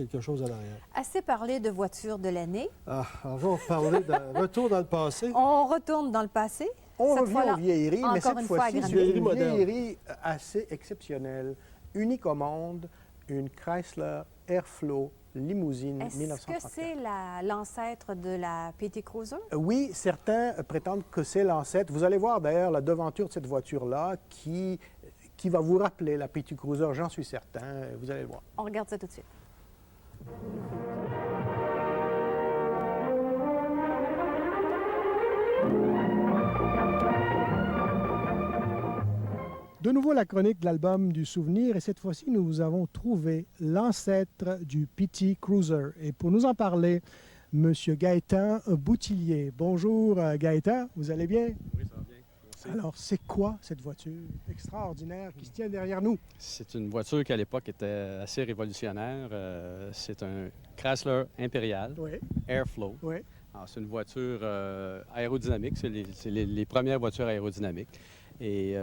quelque chose à l'arrière. Assez parlé de voitures de l'année. Alors, on va parler d'un retour dans le passé. On retourne dans le passé. On Cette revient fois-là, aux vieilleries, mais encore cette une fois fois-ci, c'est agrandie. Vieillerie une moderne. vieillerie assez exceptionnelle, unique au monde, une Chrysler Airflow limousine Est-ce que 1934. c'est l'ancêtre de la PT Cruiser? Oui, certains prétendent que c'est l'ancêtre. Vous allez voir d'ailleurs la devanture de cette voiture-là qui va vous rappeler la PT Cruiser, j'en suis certain. Vous allez le voir. On regarde ça tout de suite. De nouveau, la chronique de l'album du souvenir, et cette fois-ci, nous avons trouvé l'ancêtre du PT Cruiser. Et pour nous en parler, M. Gaétan Boutillier. Bonjour Gaétan, vous allez bien? Oui, ça va bien. Merci. Alors, c'est quoi cette voiture extraordinaire qui se tient derrière nous? C'est une voiture qui, à l'époque, était assez révolutionnaire. C'est un Chrysler Impérial Oui, Airflow. oui. Alors, c'est une voiture aérodynamique. C'est les premières voitures aérodynamiques. Et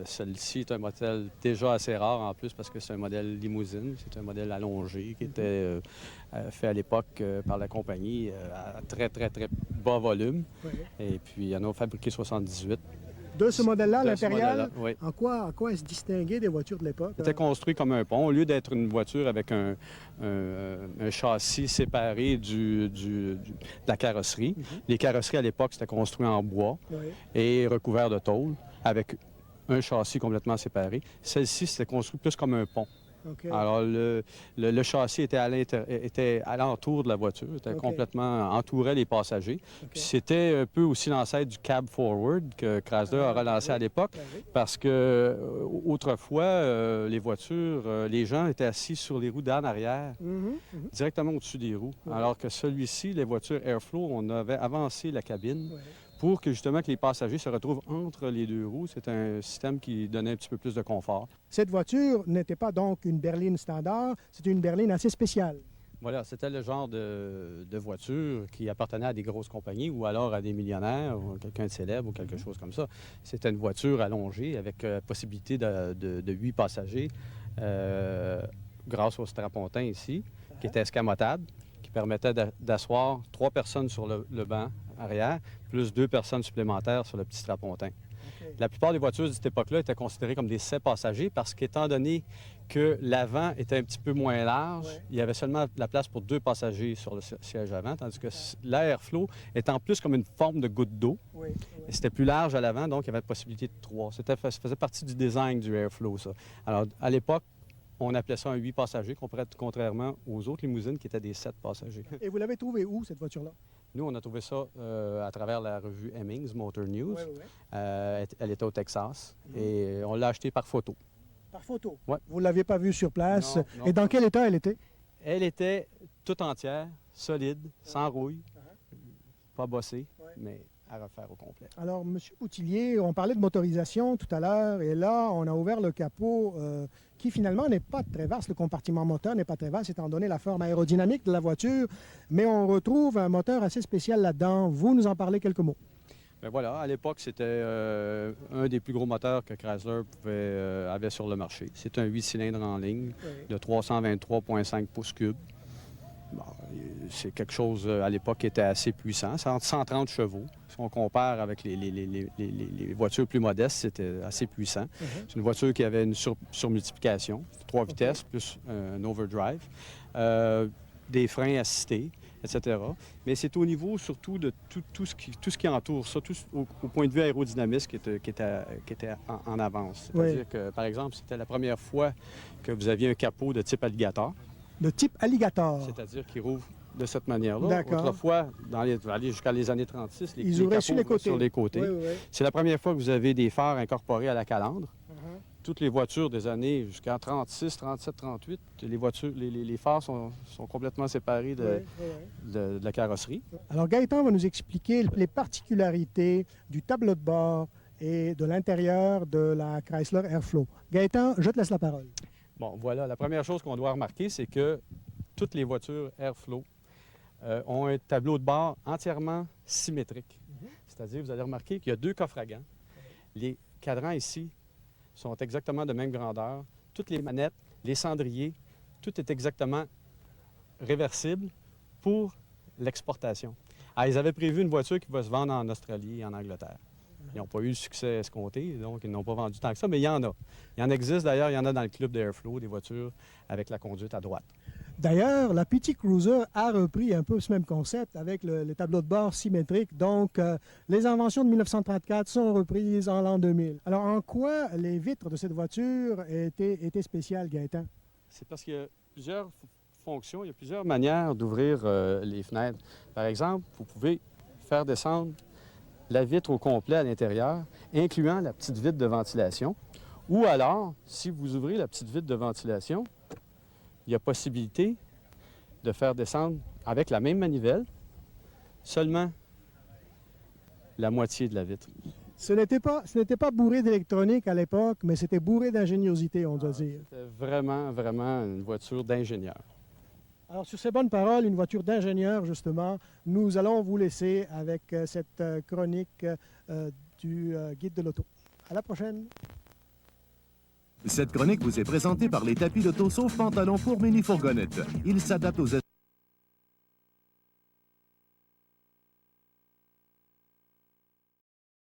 celle-ci est un modèle déjà assez rare en plus parce que c'est un modèle limousine. C'est un modèle allongé qui était fait à l'époque par la compagnie à très, très, très bas volume. Oui. Et puis, il y en a fabriqué 78. De ce modèle-là, De ce l'impérial, modèle-là, oui. en quoi elle se distinguait des voitures de l'époque? Il était construit comme un pont. Au lieu d'être une voiture avec un châssis séparé de la carrosserie, les carrosseries à l'époque, c'était construit en bois Oui. et recouvert de tôle avec un châssis complètement séparé. Celle-ci, c'était construit plus comme un pont. OK. Alors, le châssis était à l'entour de la voiture, était OK. complètement entourait les passagers. OK. Puis c'était un peu aussi l'ancêtre du cab forward que Chrysler a relancé à l'époque. Ben oui. Parce que autrefois, les voitures, les gens étaient assis sur les roues d'en arrière, Mhm, mhm. directement au-dessus des roues. Ouais. Alors que celui-ci, les voitures Airflow, on avait avancé la cabine Ouais. pour que justement que les passagers se retrouvent entre les deux roues. C'est un système qui donnait un petit peu plus de confort. Cette voiture n'était pas donc une berline standard, c'était une berline assez spéciale. Voilà, c'était le genre de voiture qui appartenait à des grosses compagnies ou alors à des millionnaires ou quelqu'un de célèbre ou quelque chose comme ça. C'était une voiture allongée avec possibilité de 8 passagers grâce au strapontin ici, qui était escamotable, qui permettait d'asseoir 3 personnes sur le banc arrière, plus 2 personnes supplémentaires sur le petit strapontin. OK. La plupart des voitures de cette époque-là étaient considérées comme des 7 passagers parce qu'étant donné que l'avant était un petit peu moins large, Ouais. il y avait seulement la place pour 2 passagers sur le siège avant, tandis que l'Airflow étant plus comme une forme de goutte d'eau, Oui, et c'était plus large à l'avant, donc il y avait la possibilité de 3. Ça faisait partie du design du Airflow, ça. Alors, à l'époque, on appelait ça un 8 passagers, contrairement aux autres limousines qui étaient des 7 passagers. Et vous l'avez trouvée où, cette voiture-là? Nous, on a trouvé ça à travers la revue Hemmings, Motor News. Oui, oui, oui. Elle était au Texas et on l'a achetée par photo. Par photo? Ouais. Vous ne l'aviez pas vue sur place? Non, non. Et dans quel état elle était? Elle était toute entière, solide, sans rouille, pas bossée, Ouais. mais à refaire au complet. Alors, M. Boutillier, on parlait de motorisation tout à l'heure, et là, on a ouvert le capot qui, finalement, n'est pas très vaste. Le compartiment moteur n'est pas très vaste, étant donné la forme aérodynamique de la voiture, mais on retrouve un moteur assez spécial là-dedans. Vous nous en parlez quelques mots. Ben voilà, à l'époque, c'était un des plus gros moteurs que Chrysler avait sur le marché. C'est un 8 cylindres en ligne de 323,5 pouces cubes. Bon, c'est quelque chose, à l'époque, qui était assez puissant. C'est entre 130 chevaux. Si on compare avec les voitures plus modestes, c'était assez puissant. C'est une voiture qui avait une surmultiplication, 3 vitesses plus un overdrive, des freins assistés, etc. Mais c'est au niveau surtout de tout ce qui entoure ça, au point de vue aérodynamique qui était en avance. C'est-à-dire que, par exemple, c'était la première fois que vous aviez un capot de type alligator. De type alligator. C'est-à-dire qu'il rouvre de cette manière-là. D'accord. Autrefois, aller jusqu'à les années 36, Ils ouvraient sur les capots côtés. sur les côtés. Oui, oui, oui. C'est la première fois que vous avez des phares incorporés à la calandre. Toutes les voitures des années jusqu'à 36, 37, 38, les phares sont complètement séparés Oui, oui, oui. de la carrosserie. Alors, Gaëtan va nous expliquer les particularités du tableau de bord et de l'intérieur de la Chrysler Airflow. Gaëtan, je te laisse la parole. Bon, voilà. La première chose qu'on doit remarquer, c'est que toutes les voitures Airflow ont un tableau de bord entièrement symétrique. C'est-à-dire, vous allez remarquer qu'il y a 2 coffres à gants. Les cadrans ici sont exactement de même grandeur. Toutes les manettes, les cendriers, tout est exactement réversible pour l'exportation. Alors, ils avaient prévu une voiture qui va se vendre en Australie et en Angleterre. Ils n'ont pas eu le succès escompté, donc ils n'ont pas vendu tant que ça, mais il y en a. Il y en existe d'ailleurs, il y en a dans le club d'Airflow, des voitures avec la conduite à droite. D'ailleurs, la PT Cruiser a repris un peu ce même concept avec le tableau de bord symétrique. Donc, les inventions de 1934 sont reprises en l'an 2000. Alors, en quoi les vitres de cette voiture étaient spéciales, Gaëtan? C'est parce qu'il y a plusieurs fonctions, il y a plusieurs manières d'ouvrir les fenêtres. Par exemple, vous pouvez faire descendre la vitre au complet à l'intérieur, incluant la petite vitre de ventilation. Ou alors, si vous ouvrez la petite vitre de ventilation, il y a possibilité de faire descendre avec la même manivelle seulement la moitié de la vitre. Ce n'était pas bourré d'électronique à l'époque, mais c'était bourré d'ingéniosité, on doit dire. C'était vraiment, vraiment une voiture d'ingénieur. Alors, sur ces bonnes paroles, une voiture d'ingénieur, justement, nous allons vous laisser avec cette chronique du Guide de l'auto. À la prochaine! Cette chronique vous est présentée par les tapis d'auto Sauve Pantalon pour mini-fourgonnettes. Ils s'adaptent aux